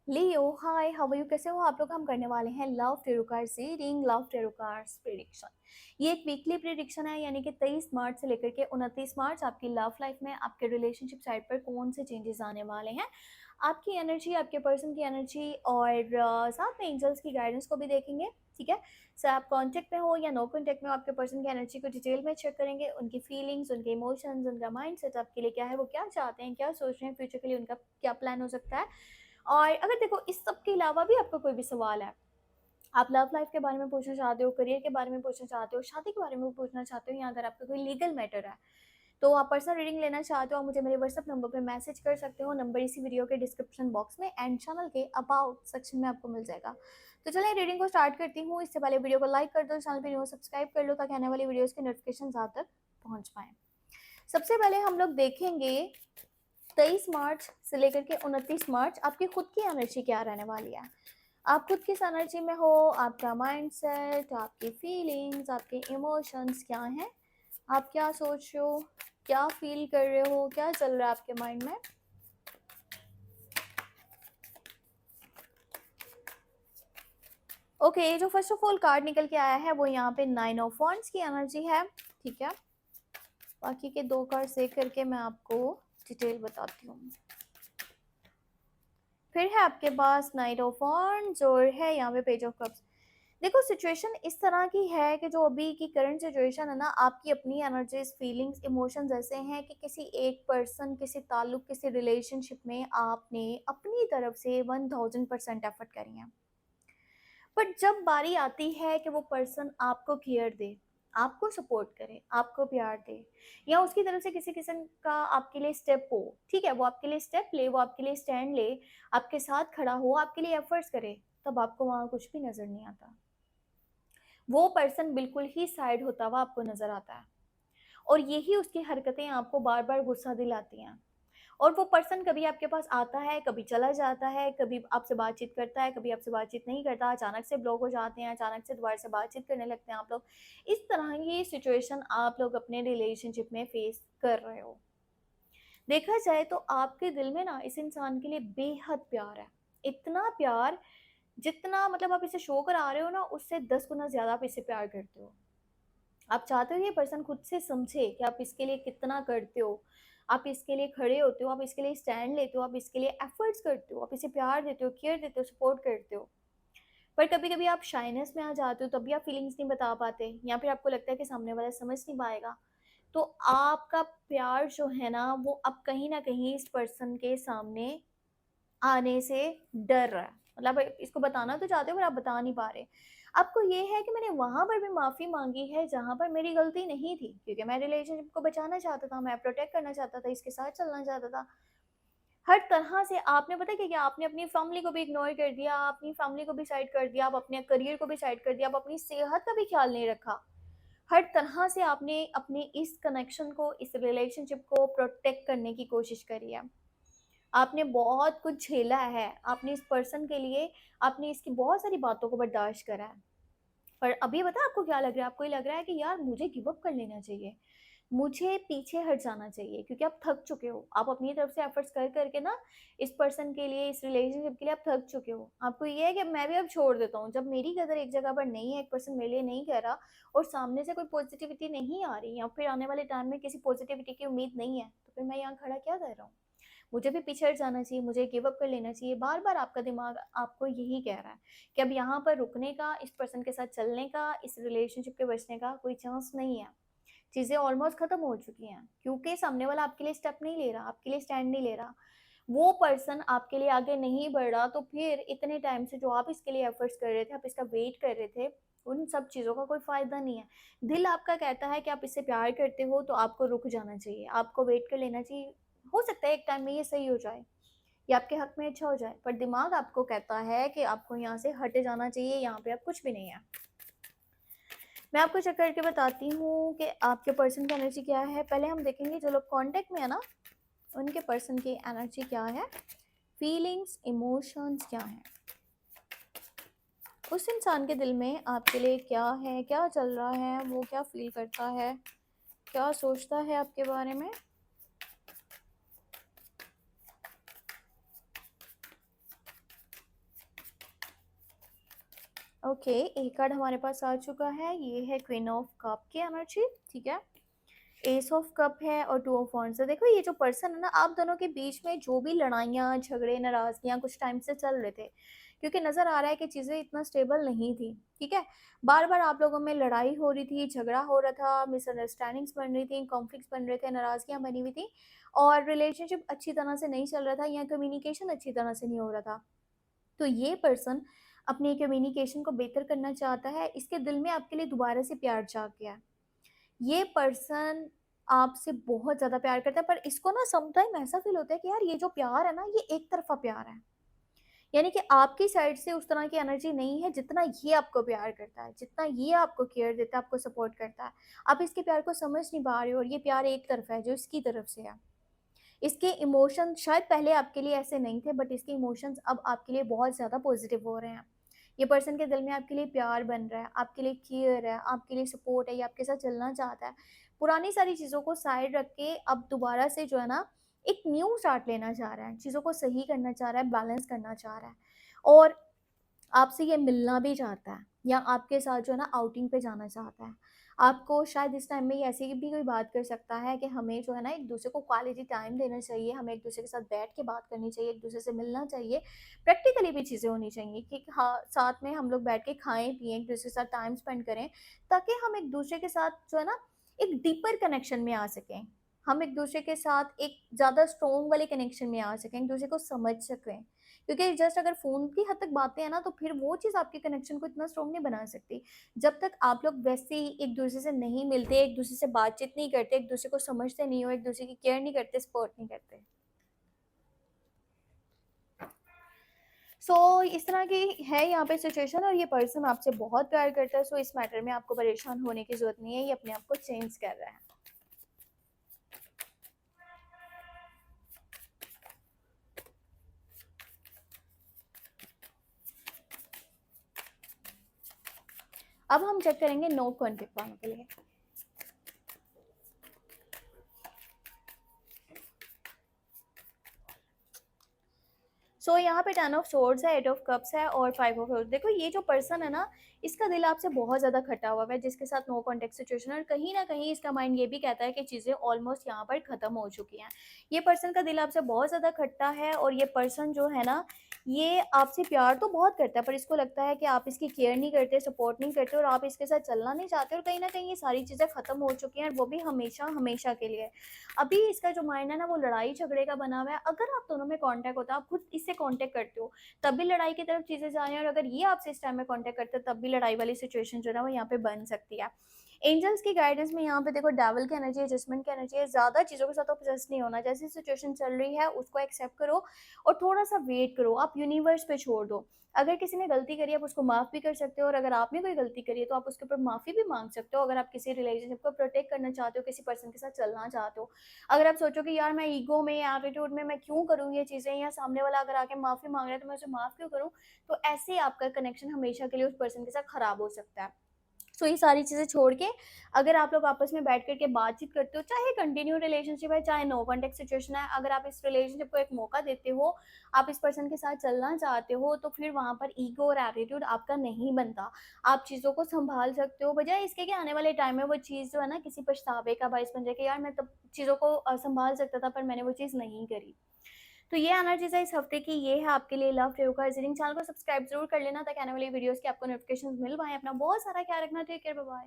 Leo hi how are you, कैसे हो आप लोग। हम करने वाले हैं लव टेरो कार्ड से reading, love tarot cards prediction. ये एक वीकली प्रेडिक्शन है, यानी कि 23 मार्च से लेकर के 29 मार्च आपकी लव लाइफ में आपके रिलेशनशिप साइड पर कौन से चेंजेस आने वाले हैं, आपकी एनर्जी, आपके पर्सन की एनर्जी और साथ में एंजल्स की गाइडेंस को भी देखेंगे। ठीक है, सर आप कांटेक्ट में हो या नो कांटेक्ट में हो, आपके पर्सन की एनर्जी को डिटेल में चेक करेंगे, उनकी फीलिंग्स, उनके इमोशंस, उनका माइंडसेट आपके लिए क्या है, वो क्या चाहते हैं, क्या सोच रहे हैं फ्यूचर के लिए, उनका क्या प्लान हो सकता है। और अगर देखो इस सब के अलावा भी आपका कोई भी सवाल है, आप लव लाइफ के बारे में पूछना चाहते हो, करियर के बारे में पूछना चाहते हो, शादी के बारे में पूछना चाहते हो, या अगर आपका कोई लीगल मैटर है तो आप पर्सनल रीडिंग लेना चाहते हो, आप मुझे मेरे व्हाट्सएप नंबर पे मैसेज कर सकते हो। नंबर इसी वीडियो के डिस्क्रिप्शन बॉक्स में एंड चैनल के अबाउट सेक्शन में आपको मिल जाएगा। तो चलिए रीडिंग को स्टार्ट करती हूँ। इससे पहले वीडियो को लाइक कर दो, चैनल पर सब्सक्राइब कर लो ताकि आने वाली वीडियोज़ के नोटिफिकेशन आप तक पहुँच पाएँ। सबसे पहले हम लोग देखेंगे 23 मार्च से लेकर के 29 मार्च आपकी खुद की एनर्जी क्या रहने वाली है। आप खुद किस एनर्जी में हो, आपका माइंडसेट, आपकी फीलिंग्स, आपके इमोशंस क्या हैं, आप क्या सोच रहे हो, क्या फील कर रहे हो, क्या चल रहा है आपके माइंड में। ओके, जो फर्स्ट ऑफ ऑल कार्ड निकल के आया है वो यहाँ पे 9 ऑफ वॉन्ड्स की एनर्जी है। ठीक है, बाकी के दो कार्ड देख करके मैं आपको डिटेल बताती हूँ। फिर है आपके पास नाइट ऑफ वॉन्ड्स और है यहाँ पे पेज ऑफ कप्स। देखो सिचुएशन इस तरह की है कि जो अभी की करंट सिचुएशन है ना, आपकी अपनी एनर्जीज, फीलिंग्स, इमोशंस ऐसे हैं कि किसी एक पर्सन, किसी ताल्लुक, किसी रिलेशनशिप में आपने अपनी तरफ से 1000% एफर्ट करी है। बट जब बारी आती है कि वो पर्सन आपको केयर दे, आपको सपोर्ट करे, आपको प्यार दे, या उसकी तरफ से किसी किस्म का आपके लिए स्टेप हो, ठीक है, वो आपके लिए स्टेप ले, वो आपके लिए स्टैंड ले, आपके साथ खड़ा हो, आपके लिए एफर्ट्स करे, तब आपको वहाँ कुछ भी नज़र नहीं आता। वो पर्सन बिल्कुल ही साइड होता हुआ आपको नज़र आता है, और यही उसकी हरकतें आपको बार बार गुस्सा दिलाती हैं। और वो पर्सन कभी आपके पास आता है, कभी चला जाता है, कभी आपसे बातचीत करता है, कभी आपसे बातचीत नहीं करता, अचानक से ब्लॉक हो जाते हैं, अचानक से दोबारा से बातचीत करने लगते हैं आप लोग। इस तरह की सिचुएशन आप लोग अपने रिलेशनशिप में फेस कर रहे हो। देखा जाए तो आपके दिल में ना इस इंसान के लिए बेहद प्यार है, इतना प्यार जितना मतलब आप इसे शो करा रहे हो ना, उससे 10 गुना ज़्यादा आप इसे प्यार करते हो। आप चाहते हो ये पर्सन खुद से समझे कि आप इसके लिए कितना करते हो, आप इसके लिए खड़े होते हो, आप इसके लिए स्टैंड लेते हो, आप इसके लिए एफर्ट्स करते हो, आप इसे प्यार देते हो, केयर देते हो, सपोर्ट करते हो। पर कभी कभी आप शाइनेस में आ जाते हो, तब भी आप फीलिंग्स नहीं बता पाते, या फिर आपको लगता है कि सामने वाला समझ नहीं पाएगा। तो आपका प्यार जो है ना, वो अब कहीं ना कहीं इस पर्सन के सामने आने से डर रहा है। मतलब आप इसको बताना तो चाहते हो पर आप बता नहीं पा रहे। आपको ये है कि मैंने वहाँ पर भी माफ़ी माँगी है जहाँ पर मेरी गलती नहीं थी, क्योंकि मैं रिलेशनशिप को बचाना चाहता था, मैं प्रोटेक्ट करना चाहता था, इसके साथ चलना चाहता था। हर तरह से आपने पता है क्या-क्या, आपने अपनी फैमिली को भी इग्नोर कर दिया, अपनी फैमिली को भी साइड कर दिया, आप अपने करियर को भी साइड कर दिया, आप अपनी सेहत का भी ख्याल नहीं रखा। हर तरह से आपने अपने इस कनेक्शन को, इस रिलेशनशिप को प्रोटेक्ट करने की कोशिश करी है। आपने बहुत कुछ झेला है, आपने इस पर्सन के लिए, आपने इसकी बहुत सारी बातों को बर्दाश्त करा है। पर अभी पता है आपको क्या लग रहा है? आपको ये लग रहा है कि यार मुझे गिव अप कर लेना चाहिए, मुझे पीछे हट जाना चाहिए, क्योंकि आप थक चुके हो। आप अपनी तरफ से एफर्ट्स कर करके ना इस पर्सन के लिए, इस रिलेशनशिप के लिए आप थक चुके हो। आपको ये है कि मैं भी अब छोड़ देता हूँ। जब मेरी कदर एक जगह पर नहीं है, एक पर्सन मेरे लिए नहीं कह रहा और सामने से कोई पॉजिटिविटी नहीं आ रही, या फिर आने वाले टाइम में किसी पॉजिटिविटी की उम्मीद नहीं है, तो फिर मैं यहाँ खड़ा क्या कर रहा हूँ? मुझे भी पीछे हट जाना चाहिए, मुझे गिव अप कर लेना चाहिए। बार-बार आपका दिमाग आपको यही कह रहा है कि अब यहाँ पर रुकने का, इस पर्सन के साथ चलने का, इस रिलेशनशिप के बचने का कोई चांस नहीं है। चीज़ें ऑलमोस्ट खत्म हो चुकी हैं, क्योंकि सामने वाला आपके लिए स्टेप नहीं ले रहा, आपके लिए स्टैंड नहीं ले रहा। वो पर्सन आपके लिए आगे नहीं बढ़ रहा, तो फिर इतने टाइम से जो आप इसके लिए एफर्ट्स कर रहे थे, आप इसका वेट कर रहे थे, उन सब चीज़ों का कोई फ़ायदा नहीं है। दिल आपका कहता है कि आप इससे प्यार करते हो तो आपको रुक जाना चाहिए, आपको वेट कर लेना चाहिए। हो सकता है एक टाइम में ये सही हो जाए, ये आपके हक में अच्छा हो जाए, पर दिमाग आपको कहता है कि आपको यहाँ से हटे जाना चाहिए, यहाँ पे अब कुछ भी नहीं है। मैं आपको चेक करके बताती हूँ कि आपके पर्सन की एनर्जी क्या है। पहले हम देखेंगे जो लोग कांटेक्ट में है ना, उनके पर्सन की एनर्जी क्या है, फीलिंग्स, इमोशंस क्या हैं, उस इंसान के दिल में आपके लिए क्या है, क्या चल रहा है, वो क्या फील करता है, क्या सोचता है आपके बारे में। ओके, एक कार्ड हमारे पास आ चुका है, ये है क्वीन ऑफ कप की एनर्जी, ठीक है। एस ऑफ कप है और टू ऑफ वॉन्ड्स है। देखो ये जो पर्सन है ना, आप दोनों के बीच में जो भी लड़ाइयाँ, झगड़े, नाराज़गियाँ कुछ टाइम से चल रहे थे, क्योंकि नज़र आ रहा है कि चीज़ें इतना स्टेबल नहीं थी, ठीक है। बार-बार आप लोगों में लड़ाई हो रही थी, झगड़ा हो रहा था, मिसअंडरस्टैंडिंग्स बन रही थी, कॉन्फ्लिक्ट्स बन रहे थे, नाराज़गियाँ बनी हुई थी और रिलेशनशिप अच्छी तरह से नहीं चल रहा था या कम्युनिकेशन अच्छी तरह से नहीं हो रहा था। तो ये पर्सन अपनी कम्युनिकेशन को बेहतर करना चाहता है, इसके दिल में आपके लिए दोबारा से प्यार जाग गया है। ये पर्सन आपसे बहुत ज़्यादा प्यार करता है, पर इसको ना सम टाइम ऐसा फ़ील होता है कि यार ये जो प्यार है ना, ये एक तरफ़ा प्यार है। यानी कि आपकी साइड से उस तरह की एनर्जी नहीं है जितना ये आपको प्यार करता है, जितना ये आपको केयर देता है, आपको सपोर्ट करता है। आप इसके प्यार को समझ नहीं पा रहे हो और ये प्यार एक तरफ़ा है जो इसकी तरफ से है। इसके इमोशन शायद पहले आपके लिए ऐसे नहीं थे, बट इसके इमोशंस अब आपके लिए बहुत ज़्यादा पॉजिटिव हो रहे हैं। ये पर्सन के दिल में आपके लिए प्यार बन रहा है, आपके लिए केयर है, आपके लिए सपोर्ट है, ये आपके साथ चलना चाहता है। पुरानी सारी चीज़ों को साइड रख के अब दोबारा से जो है ना, एक न्यू स्टार्ट लेना चाह रहा है, चीज़ों को सही करना चाह रहा है, बैलेंस करना चाह रहा है और आपसे ये मिलना भी चाहता है या आपके साथ जो है ना आउटिंग पे जाना चाहता है। आपको शायद इस टाइम में ये ऐसी भी कोई बात कर सकता है कि हमें जो है ना एक-दूसरे को क्वालिटी टाइम देना चाहिए, हमें एक-दूसरे के साथ बैठ के बात करनी चाहिए, एक-दूसरे से मिलना चाहिए। प्रैक्टिकली भी चीज़ें होनी चाहिए कि हाँ, साथ में हम लोग बैठ के खाएँ-पिएँ, एक-दूसरे के साथ टाइम स्पेंड करें, ताकि हम एक-दूसरे के साथ जो है ना एक डीपर कनेक्शन में आ सकें। हम एक-दूसरे के साथ एक ज़्यादा स्ट्रॉन्ग वाले कनेक्शन में आ सकें, एक-दूसरे को समझ सकें। क्योंकि जस्ट अगर फ़ोन की हद तक बातें हैं ना, तो फिर वो चीज़ आपके कनेक्शन को इतना स्ट्रॉन्ग नहीं बना सकती। जब तक आप लोग वैसे ही एक-दूसरे से नहीं मिलते, एक-दूसरे से बातचीत नहीं करते, एक-दूसरे को समझते नहीं हो, एक-दूसरे की केयर नहीं करते, सपोर्ट नहीं करते। सो इस तरह की है यहाँ पे सिचुएशन और ये पर्सन आपसे बहुत प्यार करता है, सो इस मैटर में आपको परेशान होने की ज़रूरत नहीं है, ये अपने आप को चेंज कर रहा है। अब हम चेक करेंगे नो कॉन्फ्लिक्ट वालों के लिए। यहाँ पे 10 ऑफ सोर्ड्स है, 8 ऑफ कप्स है और 5 ऑफ सोर्ड्स। देखो ये जो पर्सन है ना, इसका दिल आपसे बहुत ज़्यादा खटा हुआ है, जिसके साथ नो कॉन्टैक्ट सिचुएशन है और कहीं न कहीं इसका माइंड ये भी कहता है कि चीज़ें ऑलमोस्ट यहाँ पर ख़त्म हो चुकी हैं। ये पर्सन का दिल आपसे बहुत ज़्यादा खट्टा है और ये पर्सन जो है ना, ये आपसे प्यार तो बहुत करता है, पर इसको लगता है कि आप इसकी केयर नहीं करते, सपोर्ट नहीं करते और आप इसके साथ चलना नहीं चाहते और कहीं न कहीं ये सारी चीज़ें ख़त्म हो चुकी हैं और वो भी हमेशा के लिए। अभी इसका जो माइंड है ना, वो लड़ाई झगड़े का बना हुआ है। अगर आप दोनों में कॉन्टैक्ट होता है, आप खुद इससे कॉन्टैक्ट करते हो, तब भी लड़ाई की तरफ चीज़ें जा रही हैं और अगर ये आपसे इस टाइम में कॉन्टैक्ट करते हैं, तब भी लड़ाई वाली सिचुएशन जो है ना, वो यहाँ पे बन सकती है। एंजल्स की गाइडेंस में यहाँ पे देखो डेविल की एनर्जी है, जजमेंट की एनर्जी है, ज़्यादा चीज़ों के साथ ऑब्सेस नहीं होना। जैसी सिचुएशन चल रही है, उसको एक्सेप्ट करो और थोड़ा-सा वेट करो, आप यूनिवर्स पे छोड़ दो। अगर किसी ने गलती करी, आप उसको माफ़ भी कर सकते हो और अगर आपने कोई गलती करी है, तो आप उसके ऊपर माफ़ी भी माँग सकते हो। अगर आप किसी रिलेशनशिप को प्रोटेक्ट करना चाहते हो, किसी पर्सन के साथ चलना चाहते हो। अगर आप सोचो कि यार मैं ईगो में या एटीट्यूड में मैं क्यों करूँ ये चीज़ें या सामने वाला अगर आके माफ़ी माँग रहा है तो मैं उसे माफ़ क्यों करूँ? तो ऐसे आपका कनेक्शन हमेशा के लिए उस पर्सन के साथ खराब हो सकता है। ये सारी चीज़ें छोड़ के अगर आप लोग आपस में बैठ कर के बातचीत करते हो, चाहे कंटिन्यू रिलेशनशिप है, चाहे नो कॉन्टैक्ट सिचुएशन है, अगर आप इस रिलेशनशिप को एक मौका देते हो, आप इस पर्सन के साथ चलना चाहते हो, तो फिर वहाँ पर ईगो और एटीट्यूड आपका नहीं बनता। आप चीज़ों को सँभाल सकते हो, बजाय इसके कि आने वाले टाइम में वो चीज़ जो है ना किसी पछतावे का बायस बन जाए कि यार मैं तब चीज़ों को सँभाल सकता था पर मैंने वो चीज़ नहीं करी। तो ये एनर्जीज़ है इस हफ्ते की, ये है आपके लिए लव टेरो का रीडिंग। चैनल को सब्सक्राइब ज़रूर कर लेना ताकि आने वाली वीडियोज़ की आपको नोटिफ़िकेशंस मिल पाएँ। अपना बहुत सारा ख्याल रखना। Take care, bye bye.